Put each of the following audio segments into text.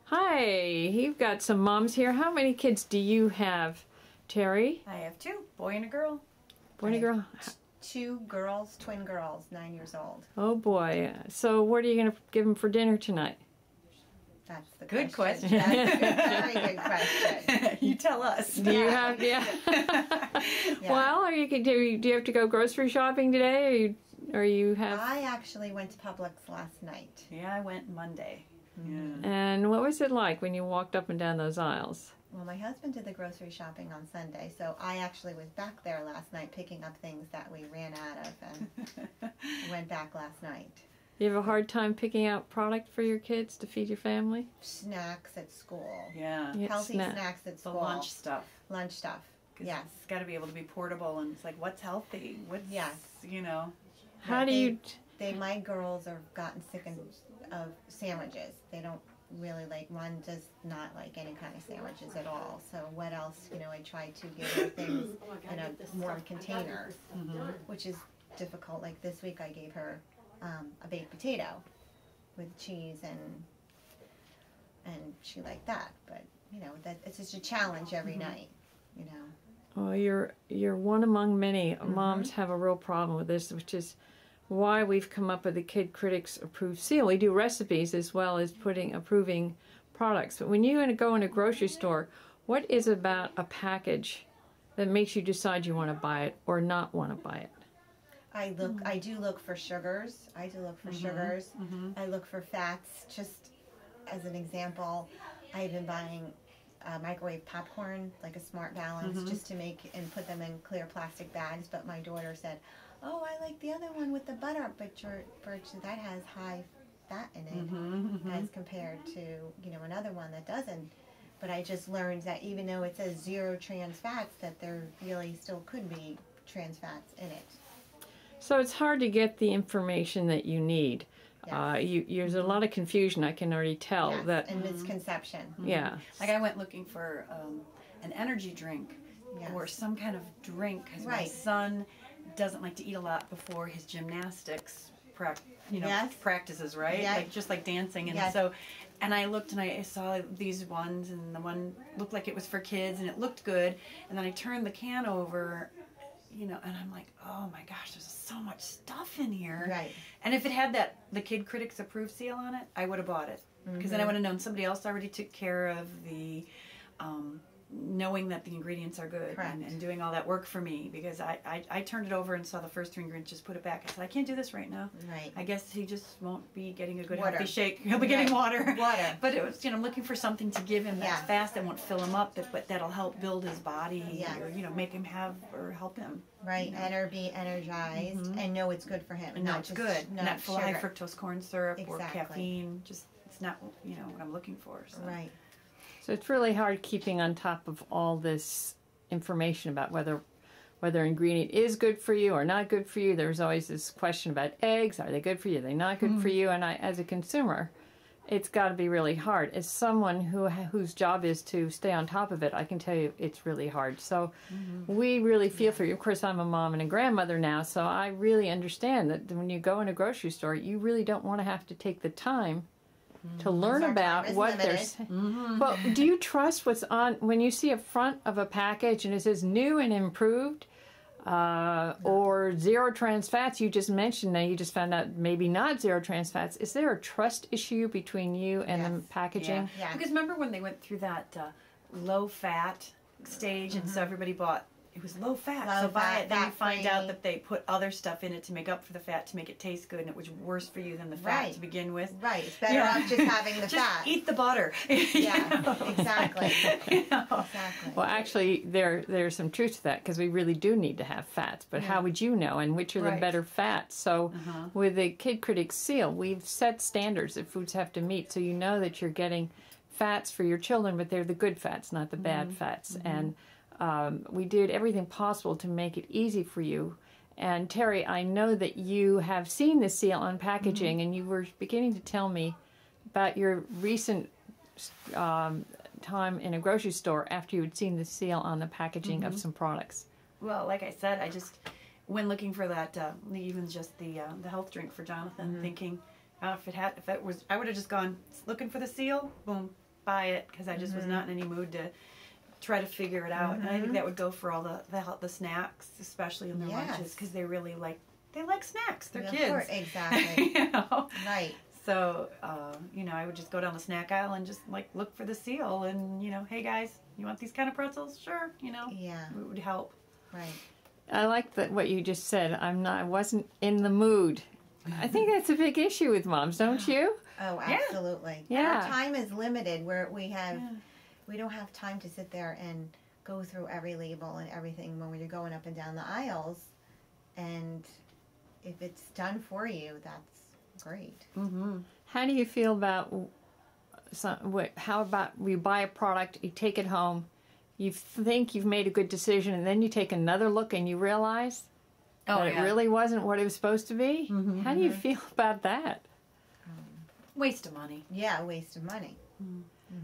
Hi, you've got some moms here. How many kids do you have, Terry? I have two, boy and a girl. Boy and a girl? Two girls, twin girls, 9 years old. Oh boy. So what are you going to give them for dinner tonight? That's the Good question. That's a very good question. You tell us. Do you have, yeah. Well, do you have to go grocery shopping today, or you have? I actually went to Publix last night. Yeah, I went Monday. Mm-hmm. Yeah. And what was it like when you walked up and down those aisles? Well, my husband did the grocery shopping on Sunday, so I actually was back there last night picking up things that we ran out of and went back last night. You have a hard time picking out product for your kids to feed your family? Snacks at school. Yeah. Healthy snacks at The school. lunch stuff. Lunch stuff. Yes. It's got to be able to be portable, and it's like, what's healthy? What's, you know. How do you... My girls have gotten sick of sandwiches. They don't really like, one does not like any kind of sandwiches at all. So what else, I try to give her things in a warm container, which is difficult. Like this week I gave her a baked potato with cheese and she liked that. But, that it's just a challenge every night, Well, you're one among many. Moms have a real problem with this, which is why we've come up with the Kid Critics Approved Seal. We do recipes as well as approving products. But when you go in a grocery store, what is about a package that makes you decide you want to buy it or not want to buy it? I do look for sugars. I look for fats. Just as an example, I've been buying microwave popcorn, like a Smart Balance, just to make and put them in clear plastic bags. But my daughter said, "Oh, I like the other one with the butter, but that has high fat in it as compared to another one that doesn't." But I just learned that even though it says 0 trans fats, that there really still could be trans fats in it. So it's hard to get the information that you need. Yes. There's a lot of confusion, I can already tell. Yes, and misconception. Yeah. Like I went looking for an energy drink or some kind of drink because my son doesn't like to eat a lot before his gymnastics practices, right? Like just like dancing. And so, and I looked and I saw these ones, and the one looked like it was for kids and it looked good. And then I turned the can over, and I'm like, oh my gosh, there's so much stuff in here. Right. And if it had the Kid Critics Approved seal on it, I would have bought it. Because then I would have known somebody else already took care of the knowing that the ingredients are good and doing all that work for me. Because I turned it over and saw the first 3 ingredients, just put it back. I said, I can't do this right now. Right. I guess he just won't be getting a good healthy shake. He'll be getting water. But it was, I'm looking for something to give him that's fast that won't fill him up, but that'll help build his body or, make him help him. Right, and be energized and know it's good for him. And know it's good. Not full of high fructose corn syrup or caffeine. Just, it's not, what I'm looking for. So. Right. So it's really hard keeping on top of all this information about whether ingredient is good for you or not good for you. There's always this question about eggs. Are they good for you? Are they not good for you? And as a consumer, it's got to be really hard. As someone whose job is to stay on top of it, I can tell you it's really hard. So we really feel for you. Of course, I'm a mom and a grandmother now, so I really understand that when you go in a grocery store, you really don't want to have to take the time to learn about what they're saying. Well, do you trust what's on when you see a front of a package and it says new and improved or 0 trans fats? You just mentioned that you just found out maybe not 0 trans fats. Is there a trust issue between you and the packaging? Yeah. Because remember when they went through that low fat stage and so everybody bought it was low fat, so buy it. Then you find out that they put other stuff in it to make up for the fat, to make it taste good, and it was worse for you than the fat to begin with. Right, it's better off just having the fat. Just eat the butter. Exactly. Exactly. Well, actually, there's some truth to that, because we really do need to have fats, but how would you know, and which are the better fats? So with the Kid Critics Seal, we've set standards that foods have to meet, so you know that you're getting fats for your children, but they're the good fats, not the bad fats. And we did everything possible to make it easy for you. And Terry, I know that you have seen the seal on packaging, and you were beginning to tell me about your recent time in a grocery store after you had seen the seal on the packaging of some products. Well, like I said, I just when looking for that, even just the health drink for Jonathan, thinking, if it was, I would have just gone looking for the seal, boom, buy it because I just was not in any mood to try to figure it out. And I think that would go for all the snacks, especially in their lunches, because they really like snacks. They're kids. Exactly. You know? Right. So, you know, I would just go down the snack aisle and just like look for the seal and, you know, hey guys, you want these kind of pretzels? Sure. You know, it would help. Right. I like that what you just said. I wasn't in the mood. I think that's a big issue with moms, don't you? Oh, absolutely. Yeah. Our time is limited where we don't have time to sit there and go through every label and everything when you're going up and down the aisles. And if it's done for you, that's great. How do you feel about how about you buy a product, you take it home, you think you've made a good decision, and then you take another look and you realize that it really wasn't what it was supposed to be? How do you feel about that? Waste of money. Yeah, waste of money.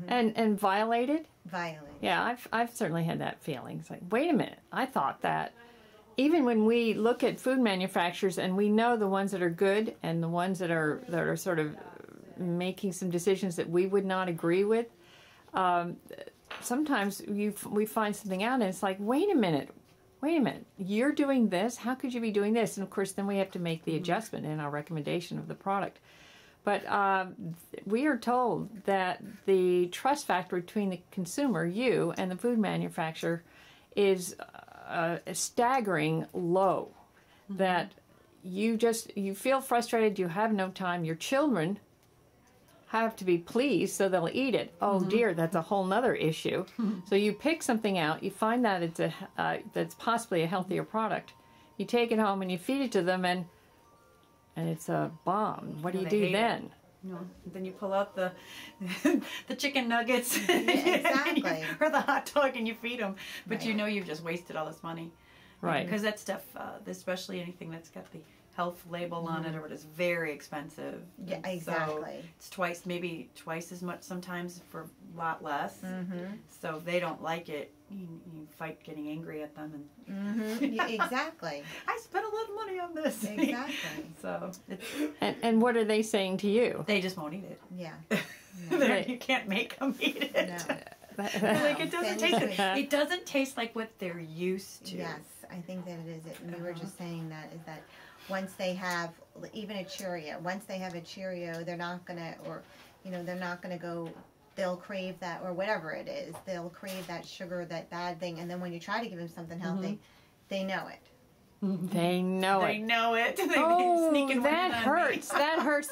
And violated? Violated. Yeah, I've certainly had that feeling. It's like, wait a minute, I thought that. Even when we look at food manufacturers and we know the ones that are good and the ones that are sort of making some decisions that we would not agree with, sometimes we find something out and it's like, wait a minute, you're doing this, how could you be doing this? And of course then we have to make the adjustment in our recommendation of the product. But we are told that the trust factor between the consumer, you, and the food manufacturer is staggering low. That you feel frustrated, you have no time, your children have to be pleased so they'll eat it. Oh dear, that's a whole nother issue. So you pick something out, you find that it's that's possibly a healthier product, you take it home and you feed it to them, and it's a bomb. What do you do then? You know, then you pull out the chicken nuggets exactly. or the hot dog and you feed them, but you know you've just wasted all this money. Right. Because that stuff, especially anything that's got the health label on it, or it is very expensive. Yeah, exactly. So it's maybe twice as much sometimes for a lot less. So if they don't like it, you fight getting angry at them. And Yeah, exactly. I spent a lot of money on this. Exactly. So it's, and what are they saying to you? they just won't eat it. Yeah. You can't make them eat it. No. Like it doesn't taste. It doesn't taste like what they're used to. Yes, I think that it is. And we were just saying that is that once they have even a Cheerio, they're not gonna, or they're not gonna go. They'll crave that, or whatever it is. They'll crave that sugar, that bad thing, and then when you try to give them something healthy, they know it. They know it. They know it. Oh, that hurts. That hurts.